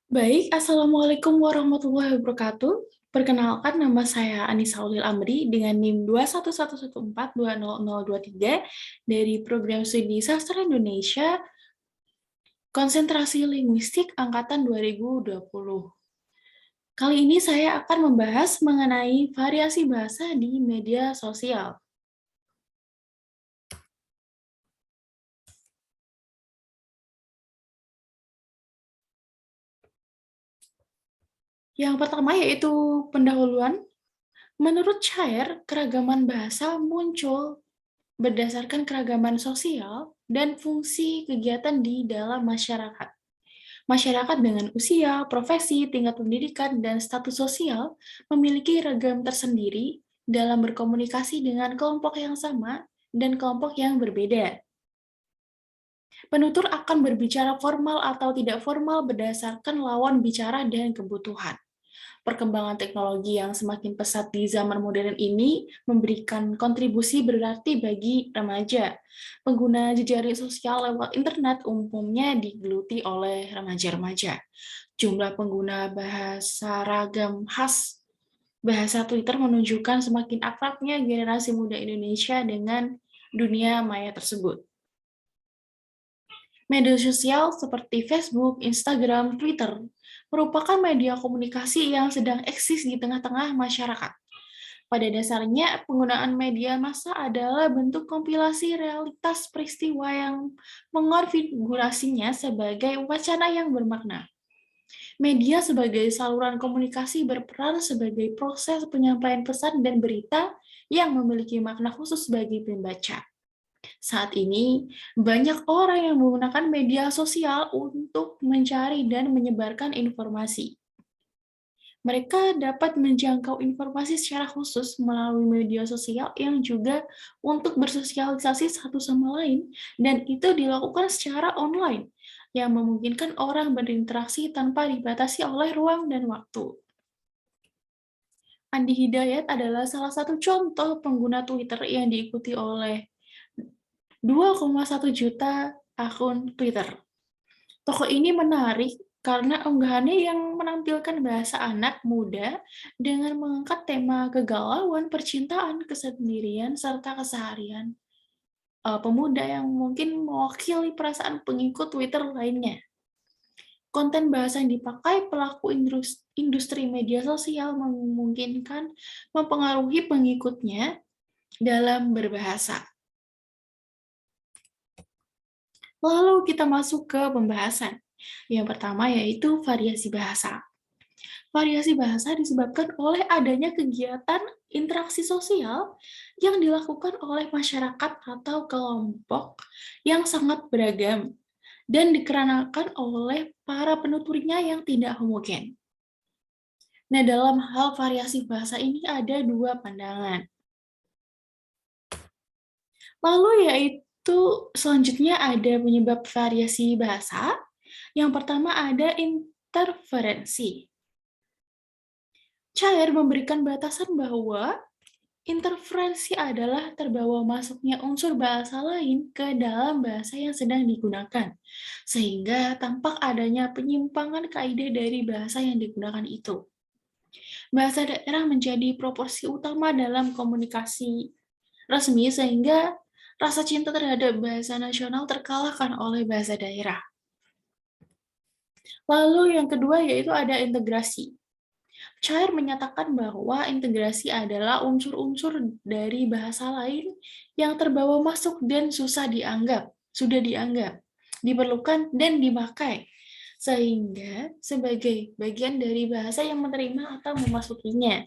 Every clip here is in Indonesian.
Baik, Assalamualaikum warahmatullahi wabarakatuh. Perkenalkan, nama saya Anissa Ulil Amri dengan NIM 21114200023 dari Program Studi Sastra Indonesia Konsentrasi Linguistik Angkatan 2020. Kali ini saya akan membahas mengenai variasi bahasa di media sosial. Yang pertama yaitu pendahuluan. Menurut Chair, keragaman bahasa muncul berdasarkan keragaman sosial dan fungsi kegiatan di dalam masyarakat. Masyarakat dengan usia, profesi, tingkat pendidikan, dan status sosial memiliki ragam tersendiri dalam berkomunikasi dengan kelompok yang sama dan kelompok yang berbeda. Penutur akan berbicara formal atau tidak formal berdasarkan lawan bicara dan kebutuhan. Perkembangan teknologi yang semakin pesat di zaman modern ini memberikan kontribusi berarti bagi remaja. Pengguna jejaring sosial lewat internet umumnya digeluti oleh remaja-remaja. Jumlah pengguna bahasa ragam khas bahasa Twitter menunjukkan semakin akrabnya generasi muda Indonesia dengan dunia maya tersebut. Media sosial seperti Facebook, Instagram, Twitter merupakan media komunikasi yang sedang eksis di tengah-tengah masyarakat. Pada dasarnya, penggunaan media massa adalah bentuk kompilasi realitas peristiwa yang mengonfigurasinya sebagai wacana yang bermakna. Media sebagai saluran komunikasi berperan sebagai proses penyampaian pesan dan berita yang memiliki makna khusus bagi pembaca. Saat ini, banyak orang yang menggunakan media sosial untuk mencari dan menyebarkan informasi. Mereka dapat menjangkau informasi secara khusus melalui media sosial yang juga untuk bersosialisasi satu sama lain, dan itu dilakukan secara online, yang memungkinkan orang berinteraksi tanpa dibatasi oleh ruang dan waktu. Andi Hidayat adalah salah satu contoh pengguna Twitter yang diikuti oleh 2,1 juta akun Twitter. Tokoh ini menarik karena unggahannya yang menampilkan bahasa anak muda dengan mengangkat tema kegalauan, percintaan, kesendirian, serta keseharian pemuda yang mungkin mewakili perasaan pengikut Twitter lainnya. Konten bahasa yang dipakai pelaku industri media sosial memungkinkan mempengaruhi pengikutnya dalam berbahasa. Lalu kita masuk ke pembahasan. Yang pertama yaitu variasi bahasa. Variasi bahasa disebabkan oleh adanya kegiatan interaksi sosial yang dilakukan oleh masyarakat atau kelompok yang sangat beragam dan dikarenakan oleh para penuturnya yang tidak homogen. Nah, dalam hal variasi bahasa ini ada dua pandangan. Lalu yaitu selanjutnya ada penyebab variasi bahasa. Yang pertama ada interferensi. Chair memberikan batasan bahwa interferensi adalah terbawa masuknya unsur bahasa lain ke dalam bahasa yang sedang digunakan, sehingga tampak adanya penyimpangan kaidah dari bahasa yang digunakan itu. Bahasa daerah menjadi proporsi utama dalam komunikasi resmi, sehingga rasa cinta terhadap bahasa nasional terkalahkan oleh bahasa daerah. Lalu yang kedua yaitu ada integrasi. Chair menyatakan bahwa integrasi adalah unsur-unsur dari bahasa lain yang terbawa masuk dan sudah dianggap, diperlukan, dan dipakai, sehingga sebagai bagian dari bahasa yang menerima atau memasukinya.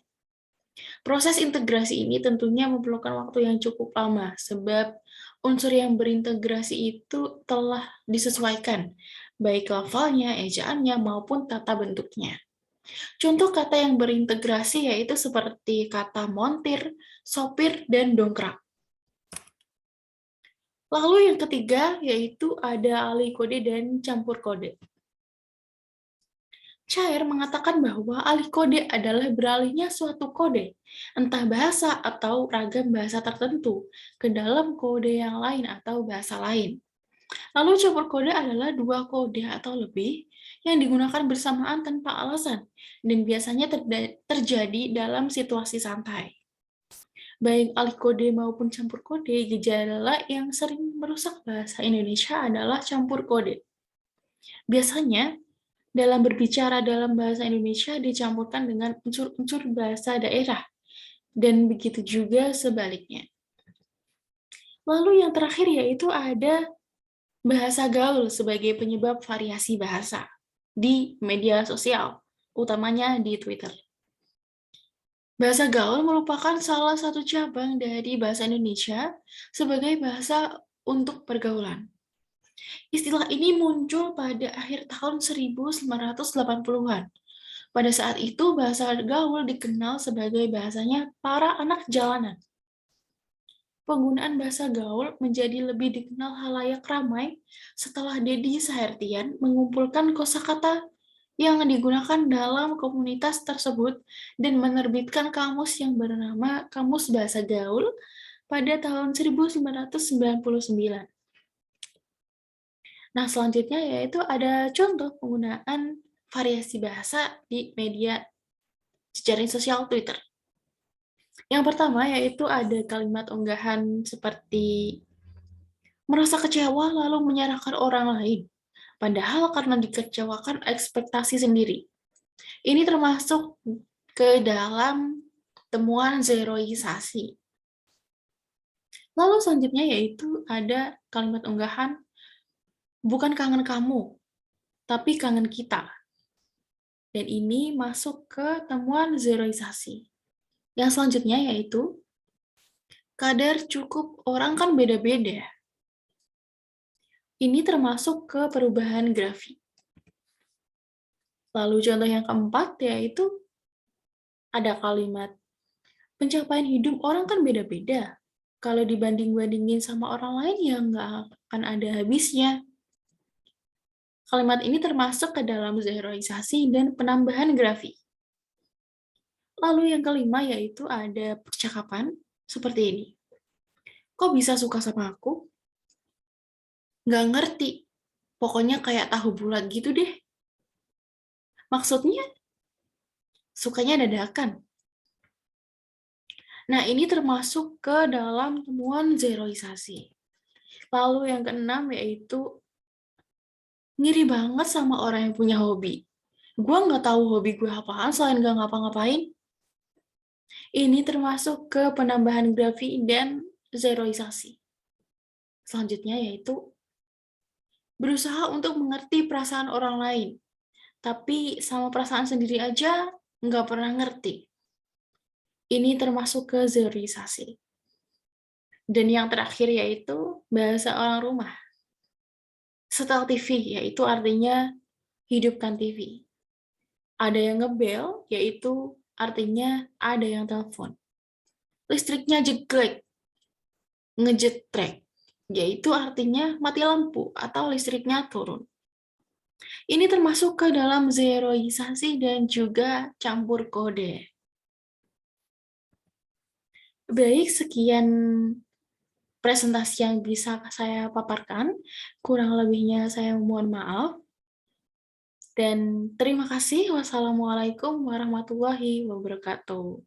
Proses integrasi ini tentunya memerlukan waktu yang cukup lama, sebab unsur yang berintegrasi itu telah disesuaikan, baik levelnya, ejaannya, maupun tata bentuknya. Contoh kata yang berintegrasi yaitu seperti kata montir, sopir, dan dongkrak. Lalu yang ketiga yaitu ada alih kode dan campur kode. Chair mengatakan bahwa alih kode adalah beralihnya suatu kode, entah bahasa atau ragam bahasa tertentu, ke dalam kode yang lain atau bahasa lain. Lalu campur kode adalah dua kode atau lebih yang digunakan bersamaan tanpa alasan dan biasanya terjadi dalam situasi santai. Baik alih kode maupun campur kode, gejala yang sering merusak bahasa Indonesia adalah campur kode. Biasanya, dalam berbicara dalam bahasa Indonesia dicampurkan dengan unsur-unsur bahasa daerah, dan begitu juga sebaliknya. Lalu yang terakhir yaitu ada bahasa gaul sebagai penyebab variasi bahasa di media sosial, utamanya di Twitter. Bahasa gaul merupakan salah satu cabang dari bahasa Indonesia sebagai bahasa untuk pergaulan. Istilah ini muncul pada akhir tahun 1980-an. Pada saat itu, bahasa gaul dikenal sebagai bahasanya para anak jalanan. Penggunaan bahasa gaul menjadi lebih dikenal halayak ramai setelah Deddy Sahertian mengumpulkan kosakata yang digunakan dalam komunitas tersebut dan menerbitkan kamus yang bernama Kamus Bahasa Gaul pada tahun 1999. Nah, selanjutnya yaitu ada contoh penggunaan variasi bahasa di media jejaring sosial Twitter. Yang pertama yaitu ada kalimat unggahan seperti merasa kecewa lalu menyalahkan orang lain, padahal karena dikecewakan ekspektasi sendiri. Ini termasuk ke dalam temuan zeroisasi. Lalu selanjutnya yaitu ada kalimat unggahan, bukan kangen kamu, tapi kangen kita. Dan ini masuk ke temuan zeroisasi. Yang selanjutnya yaitu, kadar cukup orang kan beda-beda. Ini termasuk ke perubahan grafik. Lalu contoh yang keempat yaitu ada kalimat, pencapaian hidup orang kan beda-beda. Kalau dibanding-bandingin sama orang lain ya nggak akan ada habisnya. Kalimat ini termasuk ke dalam zeroisasi dan penambahan grafik. Lalu yang kelima yaitu ada percakapan seperti ini. Kok bisa suka sama aku? Nggak ngerti. Pokoknya kayak tahu bulat gitu deh. Maksudnya, sukanya dadakan. Nah, ini termasuk ke dalam temuan zeroisasi. Lalu yang keenam yaitu ngiri banget sama orang yang punya hobi. Gue nggak tahu hobi gue apaan selain nggak ngapa-ngapain. Ini termasuk ke penambahan grafik dan zeroisasi. Selanjutnya yaitu berusaha untuk mengerti perasaan orang lain. Tapi sama perasaan sendiri aja nggak pernah ngerti. Ini termasuk ke zeroisasi. Dan yang terakhir yaitu bahasa orang rumah. Setel TV, yaitu artinya hidupkan TV. Ada yang ngebel, yaitu artinya ada yang telepon. Listriknya jeglek, ngejetrek, yaitu artinya mati lampu atau listriknya turun. Ini termasuk ke dalam zeroisasi dan juga campur kode. Baik, sekian presentasi yang bisa saya paparkan. Kurang lebihnya saya mohon maaf. Dan terima kasih. Wassalamualaikum warahmatullahi wabarakatuh.